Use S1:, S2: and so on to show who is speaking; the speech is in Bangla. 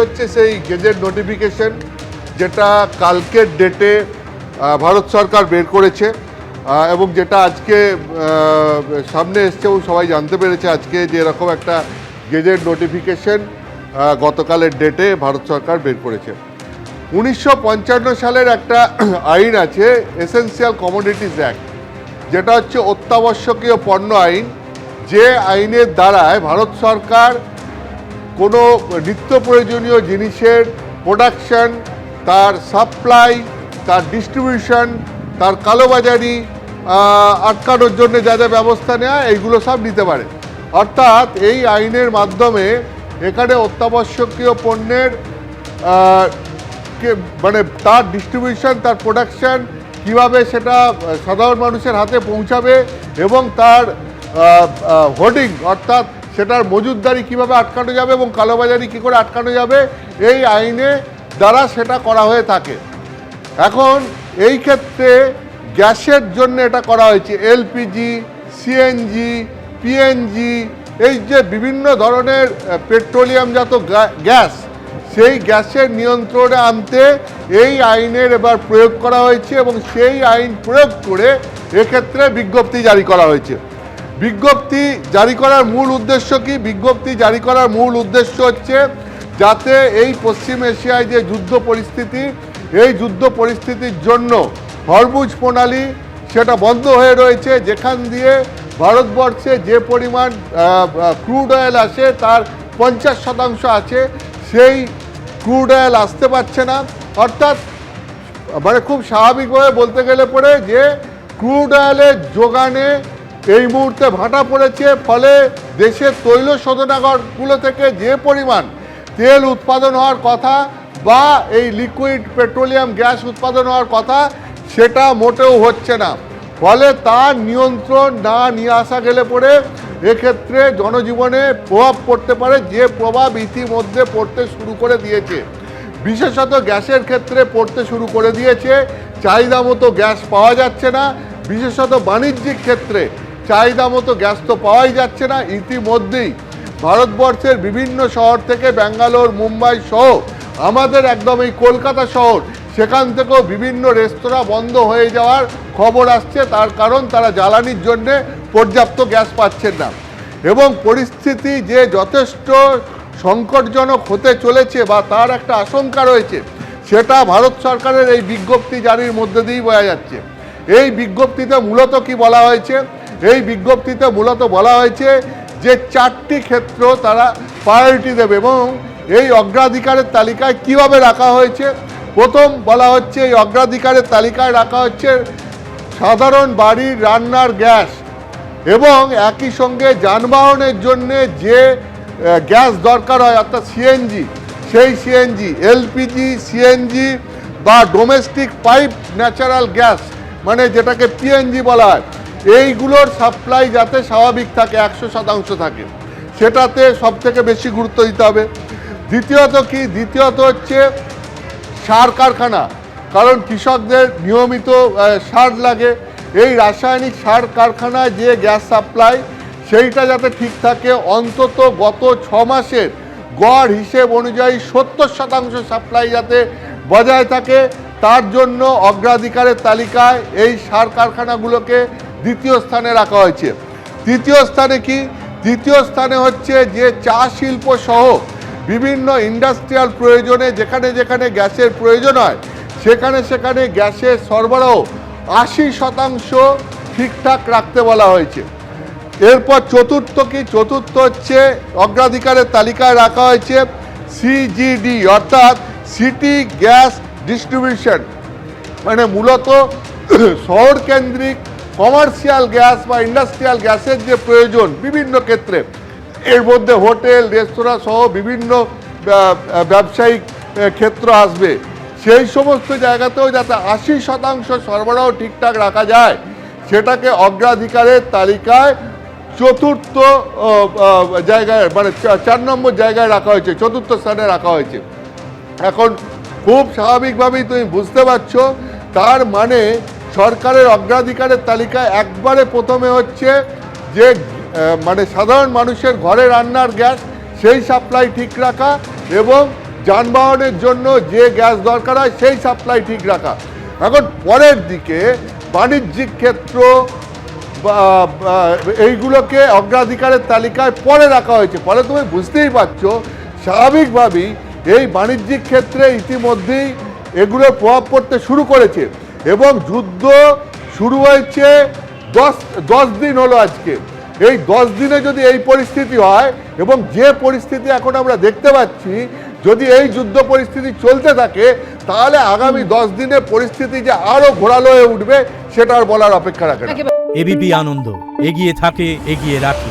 S1: হচ্ছে সেই গেজেট নোটিফিকেশন যেটা কালকের ডেটে ভারত সরকার বের করেছে এবং যেটা আজকে সামনে এসছে এবং সবাই জানতে পেরেছে আজকে যে এরকম একটা গেজেট নোটিফিকেশন গতকালের ডেটে ভারত সরকার বের করেছে। 1955 সালের একটা আইন আছে এসেন্সিয়াল কমোডিটিস অ্যাক্ট, যেটা হচ্ছে অত্যাবশ্যকীয় পণ্য আইন, যে আইনের দ্বারায় ভারত সরকার কোনো নিত্য প্রয়োজনীয় জিনিসের প্রোডাকশন, তার সাপ্লাই, তার ডিস্ট্রিবিউশন, তার কালোবাজারি আটকানোর জন্য যা যা ব্যবস্থা নেওয়া এইগুলো সব নিতে পারে। অর্থাৎ এই আইনের মাধ্যমে এখানে অত্যাবশ্যকীয় পণ্যের মানে তার ডিস্ট্রিবিউশন, তার প্রোডাকশন, কিভাবে সেটা সাধারণ মানুষের হাতে পৌঁছাবে এবং তার হোর্ডিং অর্থাৎ সেটার মজুতদারি কিভাবে আটকানো যাবে এবং কালোবাজারি কী করে আটকানো যাবে, এই আইনে দ্বারা সেটা করা হয়ে থাকে। এখন এই ক্ষেত্রে গ্যাসের জন্য এটা করা হয়েছে। এলপিজি, সিএনজি, পিএনজি, এই যে বিভিন্ন ধরনের পেট্রোলিয়ামজাত গ্যাস, সেই গ্যাসের নিয়ন্ত্রণে আনতে এই আইনের এবার প্রয়োগ করা হয়েছে এবং সেই আইন প্রয়োগ করে এক্ষেত্রে বিজ্ঞপ্তি জারি করা হয়েছে। বিজ্ঞপ্তি জারি করার মূল উদ্দেশ্য কি? বিজ্ঞপ্তি জারি করার মূল উদ্দেশ্য হচ্ছে যাতে এই পশ্চিম এশিয়ায় যে যুদ্ধ পরিস্থিতি, এই যুদ্ধ পরিস্থিতির জন্য হরমুজ প্রণালী সেটা বন্ধ হয়ে রয়েছে, যেখান দিয়ে ভারতবর্ষে যে পরিমাণ ক্রুড অয়েল আসে তার 50% আছে, সেই ক্রুড অয়েল আসতে পারছে না। অর্থাৎ মানে খুব স্বাভাবিকভাবে বলতে গেলে পরে যে ক্রুড অয়েলের যোগানে এই মুহূর্তে ভাটা পড়েছে, ফলে দেশের তৈল শোধনাগারগুলো থেকে যে পরিমাণ তেল উৎপাদন হওয়ার কথা বা এই লিকুইড পেট্রোলিয়াম গ্যাস উৎপাদন হওয়ার কথা সেটা মোটেও হচ্ছে না। ফলে তার নিয়ন্ত্রণ না নিয়ে আসা গেলে পরে এক্ষেত্রে জনজীবনে প্রভাব পড়তে পারে, যে প্রভাব ইতিমধ্যে পড়তে শুরু করে দিয়েছে। বিশেষত গ্যাসের ক্ষেত্রে পড়তে শুরু করে দিয়েছে। চাহিদা মতো গ্যাস পাওয়া যাচ্ছে না, বিশেষত বাণিজ্যিক ক্ষেত্রে চাহিদা মতো গ্যাস তো পাওয়াই যাচ্ছে না। ইতিমধ্যেই ভারতবর্ষের বিভিন্ন শহর থেকে ব্যাঙ্গালোর, মুম্বাই সহ আমাদের একদম এই কলকাতা শহর, সেখান থেকেও বিভিন্ন রেস্তোরাঁ বন্ধ হয়ে যাওয়ার খবর আসছে। তার কারণ তারা জ্বালানির জন্যে পর্যাপ্ত গ্যাস পাচ্ছেন না এবং পরিস্থিতি যে যথেষ্ট সংকটজনক হতে চলেছে বা তার একটা আশঙ্কা রয়েছে, সেটা ভারত সরকারের এই বিজ্ঞপ্তি জারির মধ্যে দিয়েই বোঝা যাচ্ছে। এই বিজ্ঞপ্তিতে মূলত কি বলা হয়েছে? এই বিজ্ঞপ্তিতে মূলত বলা হয়েছে যে 4টি ক্ষেত্র তারা প্রায়োরিটি দেবে এবং এই অগ্রাধিকারের তালিকায় কিভাবে রাখা হয়েছে। প্রথম বলা হচ্ছে এই অগ্রাধিকারের তালিকায় রাখা হচ্ছে সাধারণ বাড়ির রান্নার গ্যাস এবং একই সঙ্গে যানবাহনের জন্য যে গ্যাস দরকার হয় অর্থাৎ সিএনজি, সেই সিএনজি, এলপিজি, সিএনজি বা ডোমেস্টিক পাইপ ন্যাচারাল গ্যাস মানে যেটাকে পিএনজি বলা হয়, এইগুলোর সাপ্লাই যাতে স্বাভাবিক থাকে, 100% থাকে, সেটাতে সবথেকে বেশি গুরুত্ব দিতে হবে। দ্বিতীয়ত কি? দ্বিতীয়ত হচ্ছে সার কারখানা, কারণ কৃষকদের নিয়মিত সার লাগে। এই রাসায়নিক সার কারখানায় যে গ্যাস সাপ্লাই সেইটা যাতে ঠিক থাকে, অন্তত গত 6 মাসের গড় হিসেব অনুযায়ী 70% সাপ্লাই যাতে বজায় থাকে, তার জন্য অগ্রাধিকারের তালিকায় এই সার কারখানাগুলোকে দ্বিতীয় স্থানে রাখা হয়েছে। তৃতীয় স্থানে কি? তৃতীয় স্থানে হচ্ছে যে চা শিল্প সহ বিভিন্ন ইন্ডাস্ট্রিয়াল প্রয়োজনে যেখানে যেখানে গ্যাসের প্রয়োজন হয় সেখানে সেখানে গ্যাসের সরবরাহ 80% ঠিকঠাক রাখতে বলা হয়েছে। এরপর চতুর্থ কি? চতুর্থ হচ্ছে অগ্রাধিকারের তালিকায় রাখা হয়েছে সিজিডি অর্থাৎ সিটি গ্যাস ডিস্ট্রিবিউশন, মানে মূলত শহর কেন্দ্রিক কমার্শিয়াল গ্যাস বা ইন্ডাস্ট্রিয়াল গ্যাসের যে প্রয়োজন বিভিন্ন ক্ষেত্রে, এর মধ্যে হোটেল, রেস্তোরাঁ সহ বিভিন্ন ব্যবসায়িক ক্ষেত্র আসবে, সেই সমস্ত জায়গাতেও যাতে 80% সরবরাহ ঠিকঠাক রাখা যায় সেটাকে অগ্রাধিকারের তালিকায় চতুর্থ জায়গায় মানে 4 নম্বর জায়গায় রাখা হয়েছে, চতুর্থ স্থানে রাখা হয়েছে। এখন খুব স্বাভাবিকভাবেই তুমি বুঝতে পারছো, তার মানে সরকারের অগ্রাধিকারের তালিকায় একবারে প্রথমে হচ্ছে যে মানে সাধারণ মানুষের ঘরে রান্নার গ্যাস সেই সাপ্লাই ঠিক রাখা এবং যানবাহনের জন্য যে গ্যাস দরকার হয় সেই সাপ্লাই ঠিক রাখা। এখন পরের দিকে বাণিজ্যিক ক্ষেত্র এইগুলোকে অগ্রাধিকারের তালিকায় পরে রাখা হয়েছে। ফলে তুমি বুঝতেই পারছো স্বাভাবিকভাবেই এই বাণিজ্যিক ক্ষেত্রে ইতিমধ্যেই এগুলোর প্রভাব পড়তে শুরু করেছে এবং যুদ্ধ শুরু হয়েছে 10 দিন হলো আজকে। এই 10 দিনে যদি এই পরিস্থিতি হয় এবং যে পরিস্থিতি এখন আমরা দেখতে পাচ্ছি, যদি এই যুদ্ধ পরিস্থিতি চলতে থাকে তাহলে আগামী 10 দিনে পরিস্থিতি যে আরো ঘোরালো হয়ে উঠবে সেটা আর বলার অপেক্ষা রাখে না।
S2: এবিপি আনন্দ, এগিয়ে থাকে, এগিয়ে রাখে।